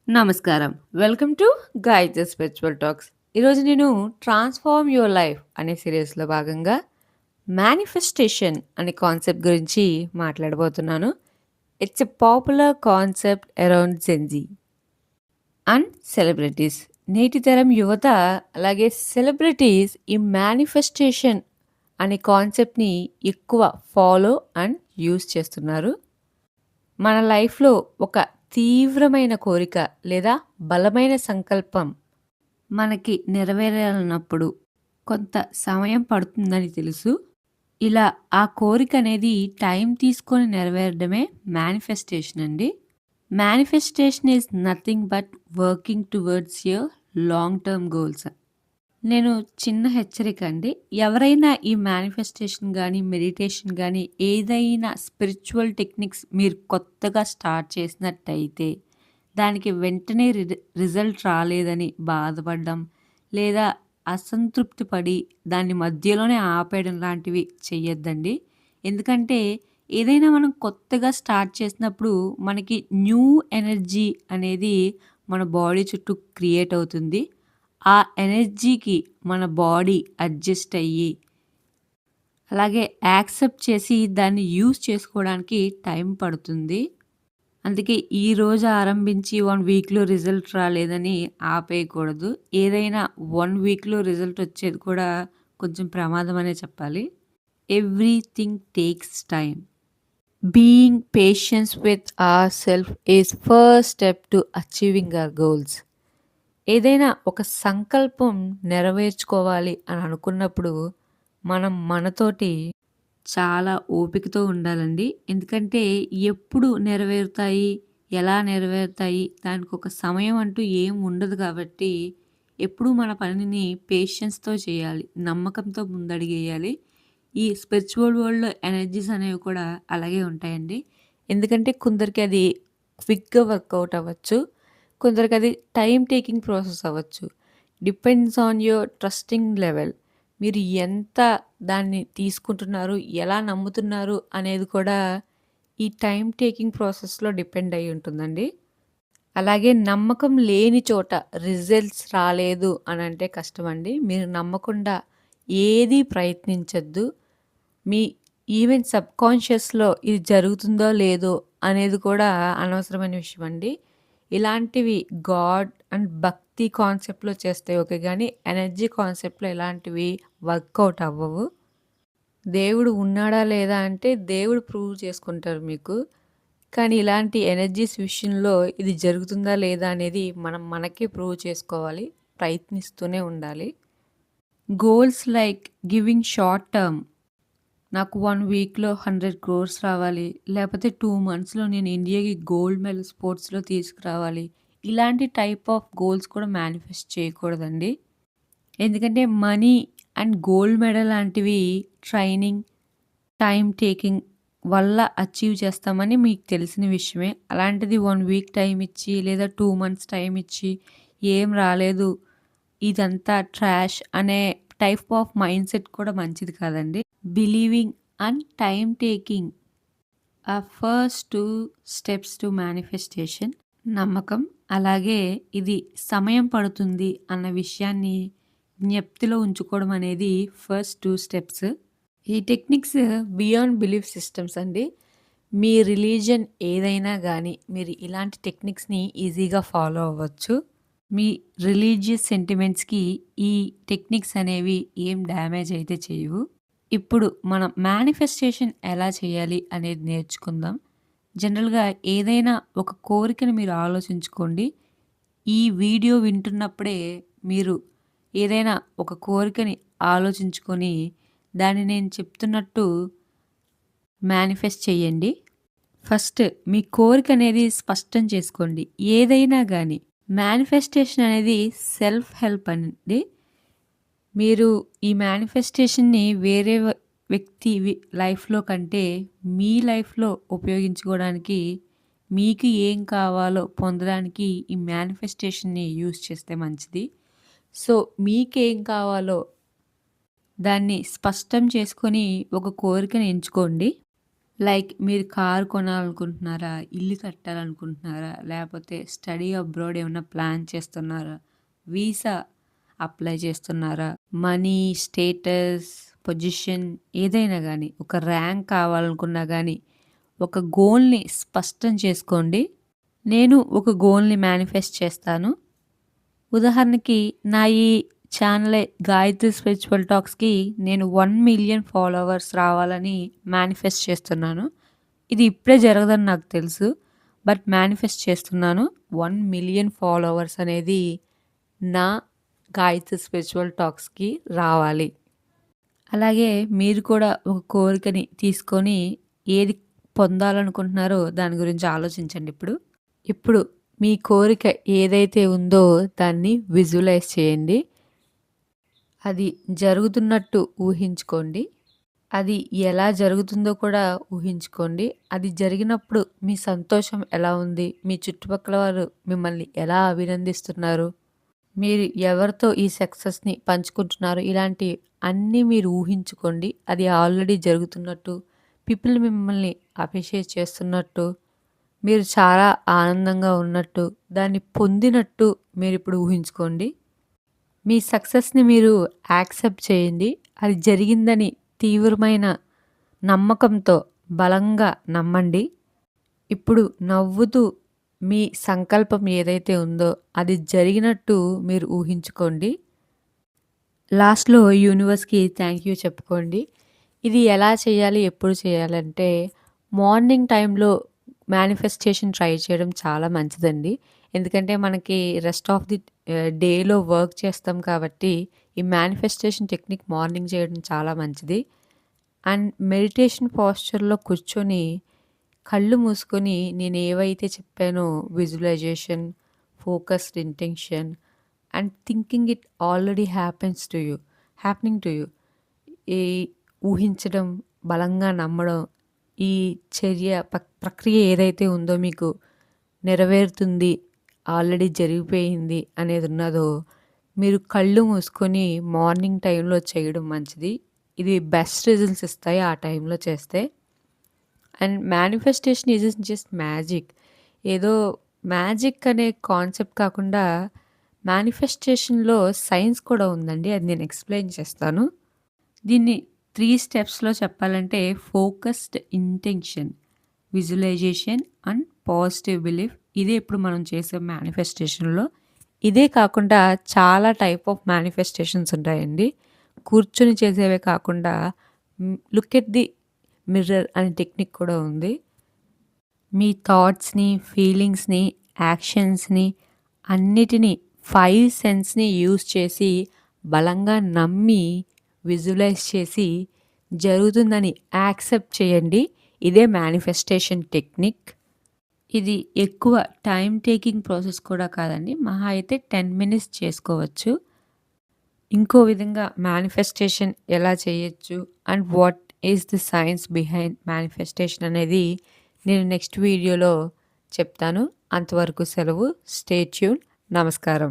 నమస్కారం. Welcome to Gayatri spiritual talks. ఈరోజు నేను 'ట్రాన్స్‌ఫార్మ్ యువర్ లైఫ్' అనే సీరీస్‌లో భాగంగా మేనిఫెస్టేషన్ అనే కాన్సెప్ట్ గురించి మాట్లాడబోతున్నాను. It's a popular concept around Gen Z and celebrities. నేటి తరం యువత అలాగే సెలబ్రిటీస్ ఈ మేనిఫెస్టేషన్ అనే కాన్సెప్ట్‌ని ఎక్కువ ఫాలో అండ్ యూజ్ చేస్తున్నారు. మన లైఫ్‌లో ఒక తీవ్రమైన కోరిక లేదా బలమైన సంకల్పం మనకి నెరవేరాలన్నప్పుడు కొంత సమయం పడుతుందని తెలుసు. ఇలా ఆ కోరిక అనేది టైం తీసుకొని నెరవేరడమే మేనిఫెస్టేషన్ అండి. Manifestation is nothing but working towards your long term goals. నేను చిన్న హెచ్చరిక అండి. ఎవరైనా ఈ మేనిఫెస్టేషన్ గానీ, మెడిటేషన్ గానీ ఏదైనా స్పిరిచువల్ టెక్నిక్స్ మీరు కొత్తగా స్టార్ట్ చేసినట్టయితే, దానికి వెంటనే రిజల్ట్ రాలేదని బాధపడడం, లేదా అసంతృప్తి పడి దాన్ని మధ్యలోనే ఆపేయడం లాంటివి చెయ్యొద్దండి. ఎందుకంటే ఏదైనా మనం కొత్తగా స్టార్ట్ చేసినప్పుడు మనకి న్యూ ఎనర్జీ అనేది మన బాడీ చుట్టూ క్రియేట్ అవుతుంది. ఆ ఎనర్జీకి మన బాడీ అడ్జస్ట్ అయ్యి, అలాగే యాక్సెప్ట్ చేసి దాన్ని యూజ్ చేసుకోవడానికి టైం పడుతుంది. అందుకే ఈరోజు ఆరంభించి 1 వీక్‌లో రిజల్ట్ రాలేదని ఆపేయకూడదు. ఏదైనా 1 వీక్‌లో రిజల్ట్ వచ్చేది కూడా కొంచెం ప్రమాదం అనే చెప్పాలి. Everything takes time. Being patience with our is first step to achieving hour goals. ఏదైనా ఒక సంకల్పం నెరవేర్చుకోవాలి అని అనుకున్నప్పుడు మనం మనతోటి చాలా ఓపికతో ఉండాలండి. ఎందుకంటే ఎప్పుడు నెరవేరుతాయి, ఎలా నెరవేరుతాయి, దానికొక సమయం అంటూ ఏం ఉండదు కాబట్టి ఎప్పుడూ మన పనిని పేషెన్స్‌తో చేయాలి. నమ్మకంతో ముందడుగేయాలి. ఈ స్పిరిచువల్ వరల్డ్‌లో ఎనర్జీస్ అనేవి కూడా అలాగే ఉంటాయండి. ఎందుకంటే కొందరికి అది క్విక్‌గా వర్కౌట్ అవ్వచ్చు. కొందరికది టైమ్ టేకింగ్ ప్రాసెస్ అవ్వచ్చు. Depends on your trusting level. మీరు ఎంత దాన్ని తీసుకుంటున్నారు, ఎలా నమ్ముతున్నారు అనేది కూడా ఈ టైమ్ టేకింగ్ ప్రాసెస్‌లో డిపెండ్ అయ్యి ఉంటుందండి. అలాగే నమ్మకం లేని చోట రిజల్ట్స్ రాలేదు అనంటే కష్టమండి. మీరు నమ్మకుండా ఏది ప్రయత్నించొద్దు. మీ ఈవెన్ సబ్‌కాన్షియస్‌లో ఇది జరుగుతుందో లేదో అనేది కూడా అనవసరమైన విషయం అండి. ఇలాంటివి గాడ్ అండ్ భక్తి కాన్సెప్ట్‌లో చేస్తే ఓకే గానీ, ఎనర్జీ కాన్సెప్ట్‌లో ఇలాంటివి వర్కౌట్ అవ్వవు. దేవుడు ఉన్నాడా లేదా అంటే దేవుడు ప్రూవ్ చేసుకుంటారు మీకు. కానీ ఇలాంటి ఎనర్జీస్ విషయంలో ఇది జరుగుతుందా లేదా అనేది మనం మనకే ప్రూవ్ చేసుకోవాలి. ప్రయత్నిస్తూనే ఉండాలి. Goals like giving short term, నాకు 1 వీక్‌లో 100 క్రోర్స్ రావాలి. లేపోతే 2 మంత్స్‌లో నేను ఇండియాకి గోల్డ్ మెడల్ స్పోర్ట్స్‌లో తీసుకురావాలి. ఇలాంటి టైప్ ఆఫ్ గోల్స్ కూడా మేనిఫెస్ట్ చేయకూడదండి. ఎందుకంటే మనీ అండ్ గోల్డ్ మెడల్ లాంటివి ట్రైనింగ్, టైమ్ టేకింగ్ వల్ల అచీవ్ చేస్తామని మీకు తెలిసిన విషయమే. అలాంటిది 1 వీక్ టైమ్ ఇచ్చి లేదా 2 మంత్స్ టైమ్ ఇచ్చి ఏం రాలేదు, ఇదంతా ట్రాష్ అనే టైప్ ఆఫ్ మైండ్‌సెట్ కూడా మంచిది కాదండి. Believing and time taking are first 2 steps to manifestation. నమ్మకం, అలాగే ఇది సమయం పడుతుంది అన్న విషయాన్ని జ్ఞప్తిలో ఉంచుకోవడం అనేది ఫస్ట్ 2 స్టెప్స్. ఈ టెక్నిక్స్ బియాండ్ బిలీఫ్ సిస్టమ్స్ అండి. మీ రిలీజియన్ ఏదైనా గానీ మీరు ఇలాంటి టెక్నిక్స్‌ని ఈజీగా ఫాలో అవ్వచ్చు. మీ రిలీజియస్ సెంటిమెంట్స్‌కి ఈ టెక్నిక్స్ అనేవి ఏం డ్యామేజ్ అయితే చేయవు. ఇప్పుడు మనం మేనిఫెస్టేషన్ ఎలా చేయాలి అనేది నేర్చుకుందాం. జనరల్‌గా ఏదైనా ఒక కోరికను మీరు ఆలోచించుకోండి. ఈ వీడియో వింటున్నప్పుడే మీరు ఏదైనా ఒక కోరికని ఆలోచించుకొని, దాన్ని నేను చెప్తున్నట్టు మేనిఫెస్ట్ చేయండి. ఫస్ట్ మీ కోరికనేది స్పష్టం చేసుకోండి. ఏదైనా గాని మేనిఫెస్టేషన్ అనేది సెల్ఫ్ హెల్ప్ అండి. మీరు ఈ మేనిఫెస్టేషన్‌ని వేరే వ్యక్తి లైఫ్‌లో కంటే మీ లైఫ్‌లో ఉపయోగించుకోవడానికి, మీకు ఏం కావాలో పొందడానికి ఈ మేనిఫెస్టేషన్‌ని యూజ్ చేస్తే మంచిది. సో, మీకేం కావాలో దాన్ని స్పష్టం చేసుకొని ఒక కోరికని ఎంచుకోండి. లైక్ మీరు కారు కొనాలనుకుంటున్నారా? ఇల్లు కట్టాలనుకుంటున్నారా? లేపోతే స్టడీ అబ్రాడ్ ఏమన్నా ప్లాన్ చేస్తున్నారా? వీసా అప్లై చేస్తున్నారా? మనీ, స్టేటస్, పొజిషన్ ఏదైనా గానీ, ఒక ర్యాంక్ కావాలనుకున్నా గానీ, ఒక గోల్‌ని స్పష్టం చేసుకోండి. నేను ఒక గోల్‌ని మేనిఫెస్ట్ చేస్తాను. ఉదాహరణకి నా ఈ ఛానలే 'గాయత్రి స్పిరిచువల్ టాక్స్‌కి' నేను 1,000,000 ఫాలోవర్స్ రావాలని మేనిఫెస్ట్ చేస్తున్నాను. ఇది ఇప్పుడే జరగదని నాకు తెలుసు. బట్ మేనిఫెస్ట్ చేస్తున్నాను. 1,000,000 ఫాలోవర్స్ అనేది నా 'గాయత్రి స్పిరిచువల్ టాక్స్‌కి' రావాలి. అలాగే మీరు కూడా ఒక కోరికని తీసుకొని ఏది పొందాలనుకుంటున్నారో దాని గురించి ఆలోచించండి ఇప్పుడు. ఇప్పుడు మీ కోరిక ఏదైతే ఉందో దాన్ని విజువలైజ్ చేయండి. అది జరుగుతున్నట్టు ఊహించుకోండి. అది ఎలా జరుగుతుందో కూడా ఊహించుకోండి. అది జరిగినప్పుడు మీ సంతోషం ఎలా ఉంది? మీ చుట్టుపక్కల వారు మిమ్మల్ని ఎలా అభినందిస్తున్నారు? మీరు ఎవరితో ఈ సక్సెస్‌ని పంచుకుంటున్నారు? ఇలాంటి అన్నీ మీరు ఊహించుకోండి. అది ఆల్రెడీ జరుగుతున్నట్టు, పీపుల్ మిమ్మల్ని అప్రిషియేట్ చేస్తున్నట్టు, మీరు చాలా ఆనందంగా ఉన్నట్టు, దాన్ని పొందినట్టు మీరిప్పుడు ఊహించుకోండి. మీ సక్సెస్‌ని మీరు యాక్సెప్ట్ చేయండి. అది జరిగిందని తీవ్రమైన నమ్మకంతో బలంగా నమ్మండి. ఇప్పుడు నవ్వుతూ మీ సంకల్పం ఏదైతే ఉందో అది జరిగినట్టు మీరు ఊహించుకోండి. లాస్ట్‌లో యూనివర్స్‌కి థ్యాంక్ యూ చెప్పుకోండి. ఇది ఎలా చేయాలి? ఎప్పుడు చేయాలంటే మార్నింగ్ టైంలో మేనిఫెస్టేషన్ ట్రై చేయడం చాలా మంచిదండి. ఎందుకంటే మనకి రెస్ట్ ఆఫ్ ది డేలో వర్క్ చేస్తాం కాబట్టి ఈ మేనిఫెస్టేషన్ టెక్నిక్ మార్నింగ్ చేయడం చాలా మంచిది. అండ్ మెడిటేషన్ పోస్చర్‌లో కూర్చొని కళ్ళు మూసుకొని నేను ఏవైతే చెప్పానో visualisation, focused intention and thinking it already happening to you. ఈ ఊహించడం, బలంగా నమ్మడం, ఈ చర్య ప్రక్రియ ఏదైతే ఉందో మీకు నెరవేరుతుంది, ఆల్రెడీ జరిగిపోయింది అనేది ఉన్నదో మీరు కళ్ళు మూసుకొని మార్నింగ్ టైంలో చేయడం మంచిది. ఇది బెస్ట్ రిజల్ట్స్ ఇస్తాయి ఆ టైంలో చేస్తే. And manifestation isn't just magic. ఏదో మ్యాజిక్ అనే కాన్సెప్ట్ కాకుండా మేనిఫెస్టేషన్‌లో సైన్స్ కూడా ఉందండి. అది నేను ఎక్స్‌ప్లెయిన్ చేస్తాను. దీన్ని 3 స్టెప్స్‌లో చెప్పాలంటే focused intention, visualisation and positive belief. ఇదే ఇప్పుడు మనం చేసే మేనిఫెస్టేషన్‌లో. ఇదే కాకుండా చాలా టైప్ ఆఫ్ మేనిఫెస్టేషన్స్ ఉంటాయండి. కూర్చొని చేసేవే కాకుండా లుక్ ఎట్ ది మిర్రర్ అనే టెక్నిక్ కూడా ఉంది. మీ థాట్స్‌ని, ఫీలింగ్స్‌ని, యాక్షన్స్‌ని అన్నిటిని 5 సెన్స్‌ని యూజ్ చేసి బలంగా నమ్మి, విజువలైజ్ చేసి జరుగుతుందని యాక్సెప్ట్ చేయండి. ఇదే మేనిఫెస్టేషన్ టెక్నిక్. ఇది ఎక్కువ టైమ్ టేకింగ్ ప్రాసెస్ కూడా కాదండి. మహా అయితే 10 మినిట్స్ చేసుకోవచ్చు. ఇంకో విధంగా మేనిఫెస్టేషన్ ఎలా చేయొచ్చు and what is the science behind manifestation అనేది నేను నెక్స్ట్ వీడియోలో చెప్తాను. అంతవరకు సెలవు. Stay tune. నమస్కారం.